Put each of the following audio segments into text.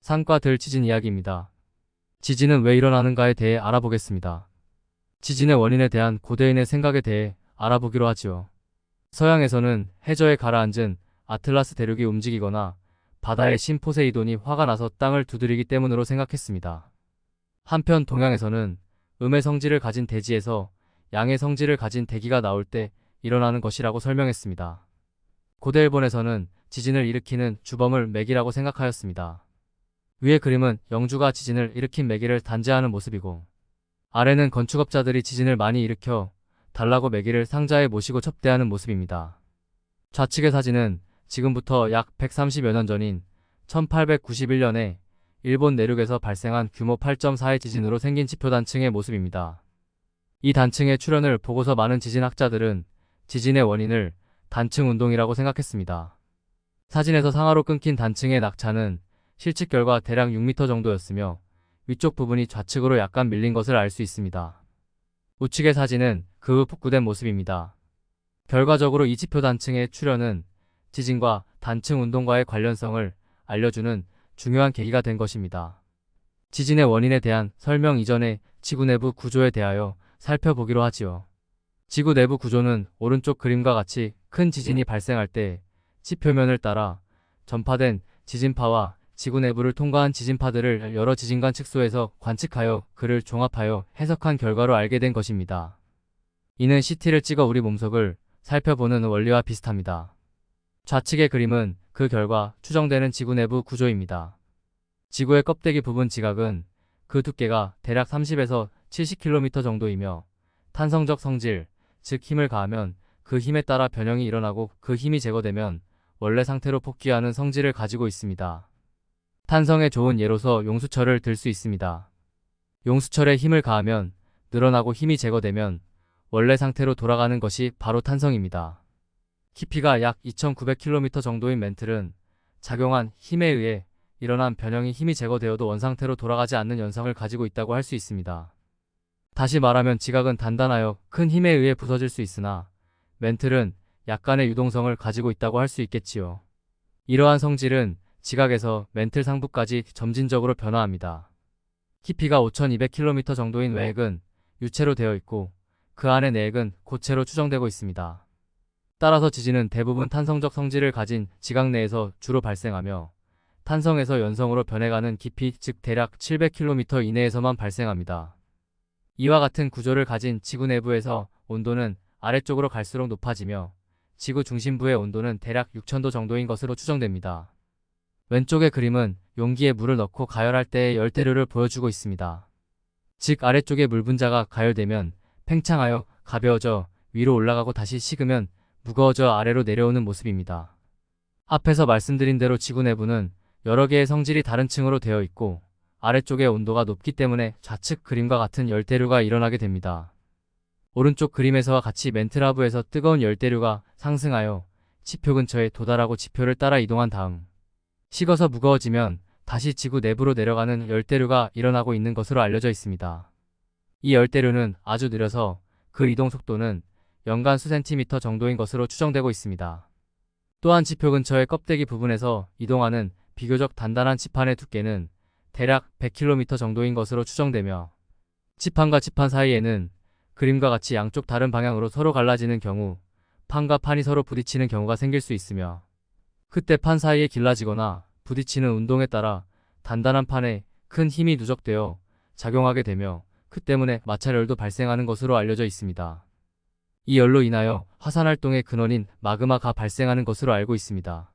산과 들 지진 이야기입니다. 지진은 왜 일어나는가에 대해 알아보겠습니다. 지진의 원인에 대한 고대인의 생각에 대해 알아보기로 하지요. 서양에서는 해저에 가라앉은 아틀라스 대륙이 움직이거나 바다의 신 포세이돈이 화가 나서 땅을 두드리기 때문으로 생각했습니다. 한편 동양에서는 음의 성질을 가진 대지에서 양의 성질을 가진 대기가 나올 때 일어나는 것이라고 설명했습니다. 고대 일본에서는 지진을 일으키는 주범을 매기라고 생각하였습니다. 위의 그림은 영주가 지진을 일으킨 매기를 단죄하는 모습이고, 아래는 건축업자들이 지진을 많이 일으켜 달라고 매기를 상자에 모시고 첩대하는 모습입니다. 좌측의 사진은 지금부터 약 130여 년 전인 1891년에 일본 내륙에서 발생한 규모 8.4의 지진으로 생긴 지표단층의 모습입니다. 이 단층의 출현을 보고서 많은 지진학자들은 지진의 원인을 단층 운동이라고 생각했습니다. 사진에서 상하로 끊긴 단층의 낙차는 실측 결과 대략 6m 정도였으며 위쪽 부분이 좌측으로 약간 밀린 것을 알 수 있습니다. 우측의 사진은 그 후 복구된 모습입니다. 결과적으로 이 지표 단층의 출현은 지진과 단층 운동과의 관련성을 알려주는 중요한 계기가 된 것입니다. 지진의 원인에 대한 설명 이전에 지구 내부 구조에 대하여 살펴보기로 하지요. 지구 내부 구조는 오른쪽 그림과 같이 큰 지진이 발생할 때 지표면을 따라 전파된 지진파와 지구 내부를 통과한 지진파들을 여러 지진관 측소에서 관측하여 그를 종합하여 해석한 결과로 알게 된 것입니다. 이는 CT를 찍어 우리 몸속을 살펴보는 원리와 비슷합니다. 좌측의 그림은 그 결과 추정되는 지구 내부 구조입니다. 지구의 껍데기 부분 지각은 그 두께가 대략 30에서 70km 정도이며 탄성적 성질, 즉 힘을 가하면 그 힘에 따라 변형이 일어나고 그 힘이 제거되면 원래 상태로 복귀하는 성질을 가지고 있습니다. 탄성에 좋은 예로서 용수철을 들 수 있습니다. 용수철에 힘을 가하면 늘어나고 힘이 제거되면 원래 상태로 돌아가는 것이 바로 탄성입니다. 깊이가 약 2900km 정도인 멘틀은 작용한 힘에 의해 일어난 변형이 힘이 제거되어도 원상태로 돌아가지 않는 연성을 가지고 있다고 할 수 있습니다. 다시 말하면 지각은 단단하여 큰 힘에 의해 부서질 수 있으나 멘틀은 약간의 유동성을 가지고 있다고 할 수 있겠지요. 이러한 성질은 지각에서 멘틀 상부까지 점진적으로 변화합니다. 깊이가 5200km 정도인 외핵은 유체로 되어 있고 그 안의 내핵은 고체로 추정되고 있습니다. 따라서 지진은 대부분 탄성적 성질을 가진 지각 내에서 주로 발생하며 탄성에서 연성으로 변해가는 깊이 즉 대략 700km 이내에서만 발생합니다. 이와 같은 구조를 가진 지구 내부에서 온도는 아래쪽으로 갈수록 높아지며 지구 중심부의 온도는 대략 6000도 정도인 것으로 추정됩니다. 왼쪽의 그림은 용기에 물을 넣고 가열할 때의 열대류를 보여주고 있습니다. 즉 아래쪽의 물 분자가 가열되면 팽창하여 가벼워져 위로 올라가고 다시 식으면 무거워져 아래로 내려오는 모습입니다. 앞에서 말씀드린 대로 지구 내부는 여러 개의 성질이 다른 층으로 되어 있고 아래쪽의 온도가 높기 때문에 좌측 그림과 같은 열대류가 일어나게 됩니다. 오른쪽 그림에서와 같이 멘틀하부에서 뜨거운 열대류가 상승하여 지표 근처에 도달하고 지표를 따라 이동한 다음 식어서 무거워지면 다시 지구 내부로 내려가는 열대류가 일어나고 있는 것으로 알려져 있습니다. 이 열대류는 아주 느려서 그 이동 속도는 연간 수센티미터 정도인 것으로 추정되고 있습니다. 또한 지표 근처의 껍데기 부분에서 이동하는 비교적 단단한 지판의 두께는 대략 100km 정도인 것으로 추정되며 지판과 지판 사이에는 그림과 같이 양쪽 다른 방향으로 서로 갈라지는 경우 판과 판이 서로 부딪히는 경우가 생길 수 있으며 그때 판 사이에 길라지거나 부딪히는 운동에 따라 단단한 판에 큰 힘이 누적되어 작용하게 되며 그 때문에 마찰열도 발생하는 것으로 알려져 있습니다. 이 열로 인하여 화산활동의 근원인 마그마가 발생하는 것으로 알고 있습니다.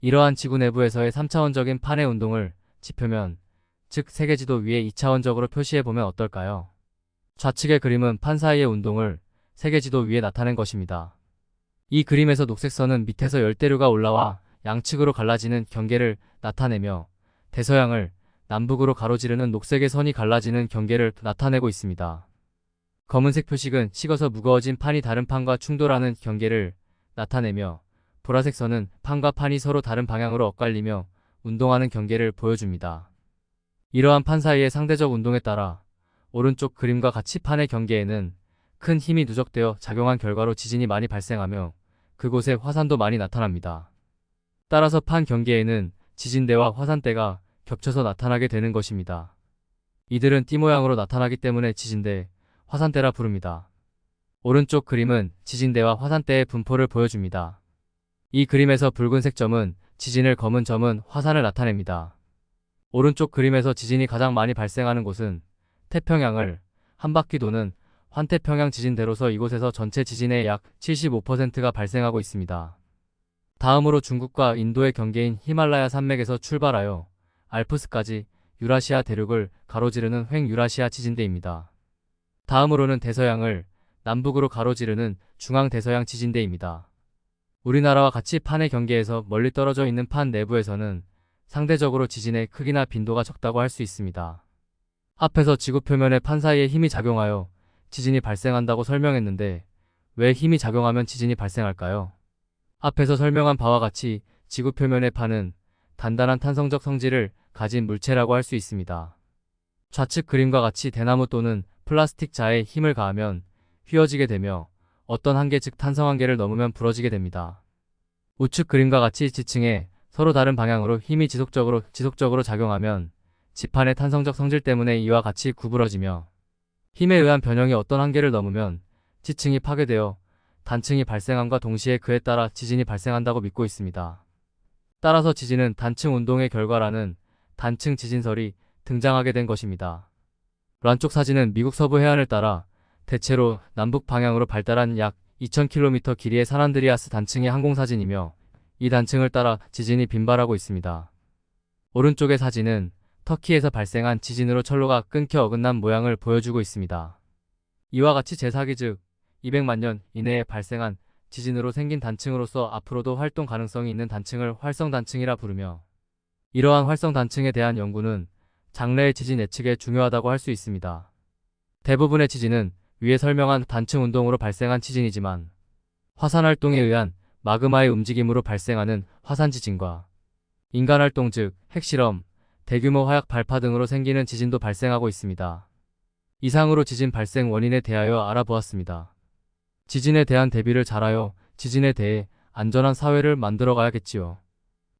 이러한 지구 내부에서의 3차원적인 판의 운동을 지표면, 즉 세계지도 위에 2차원적으로 표시해보면 어떨까요? 좌측의 그림은 판 사이의 운동을 세계지도 위에 나타낸 것입니다. 이 그림에서 녹색 선은 밑에서 열대류가 올라와 양측으로 갈라지는 경계를 나타내며 대서양을 남북으로 가로지르는 녹색의 선이 갈라지는 경계를 나타내고 있습니다. 검은색 표식은 식어서 무거워진 판이 다른 판과 충돌하는 경계를 나타내며 보라색 선은 판과 판이 서로 다른 방향으로 엇갈리며 운동하는 경계를 보여줍니다. 이러한 판 사이의 상대적 운동에 따라 오른쪽 그림과 같이 판의 경계에는 큰 힘이 누적되어 작용한 결과로 지진이 많이 발생하며 그곳에 화산도 많이 나타납니다. 따라서 판 경계에는 지진대와 화산대가 겹쳐서 나타나게 되는 것입니다. 이들은 띠 모양으로 나타나기 때문에 지진대, 화산대라 부릅니다. 오른쪽 그림은 지진대와 화산대의 분포를 보여줍니다. 이 그림에서 붉은색 점은 지진을, 검은 점은 화산을 나타냅니다. 오른쪽 그림에서 지진이 가장 많이 발생하는 곳은 태평양을 한 바퀴 도는 환태평양 지진대로서 이곳에서 전체 지진의 약 75%가 발생하고 있습니다. 다음으로 중국과 인도의 경계인 히말라야 산맥에서 출발하여 알프스까지 유라시아 대륙을 가로지르는 횡유라시아 지진대입니다. 다음으로는 대서양을 남북으로 가로지르는 중앙대서양 지진대입니다. 우리나라와 같이 판의 경계에서 멀리 떨어져 있는 판 내부에서는 상대적으로 지진의 크기나 빈도가 적다고 할 수 있습니다. 앞에서 지구 표면의 판 사이에 힘이 작용하여 지진이 발생한다고 설명했는데 왜 힘이 작용하면 지진이 발생할까요? 앞에서 설명한 바와 같이 지구 표면의 판은 단단한 탄성적 성질을 가진 물체라고 할 수 있습니다. 좌측 그림과 같이 대나무 또는 플라스틱 자에 힘을 가하면 휘어지게 되며 어떤 한계 즉 탄성 한계를 넘으면 부러지게 됩니다. 우측 그림과 같이 지층에 서로 다른 방향으로 힘이 지속적으로 작용하면 지판의 탄성적 성질 때문에 이와 같이 구부러지며 힘에 의한 변형이 어떤 한계를 넘으면 지층이 파괴되어 단층이 발생함과 동시에 그에 따라 지진이 발생한다고 믿고 있습니다. 따라서 지진은 단층 운동의 결과라는 단층 지진설이 등장하게 된 것입니다. 왼쪽 사진은 미국 서부 해안을 따라 대체로 남북 방향으로 발달한 약 2000km 길이의 산안드리아스 단층의 항공사진이며 이 단층을 따라 지진이 빈발하고 있습니다. 오른쪽의 사진은 터키에서 발생한 지진으로 철로가 끊겨 어긋난 모양을 보여주고 있습니다. 이와 같이 제4기 즉 200만 년 이내에 발생한 지진으로 생긴 단층으로서 앞으로도 활동 가능성이 있는 단층을 활성단층이라 부르며 이러한 활성단층에 대한 연구는 장래의 지진 예측에 중요하다고 할 수 있습니다. 대부분의 지진은 위에 설명한 단층 운동으로 발생한 지진이지만 화산활동에 의한 마그마의 움직임으로 발생하는 화산지진과 인간활동 즉 핵실험, 대규모 화약 발파 등으로 생기는 지진도 발생하고 있습니다. 이상으로 지진 발생 원인에 대하여 알아보았습니다. 지진에 대한 대비를 잘하여 지진에 대해 안전한 사회를 만들어 가야겠지요.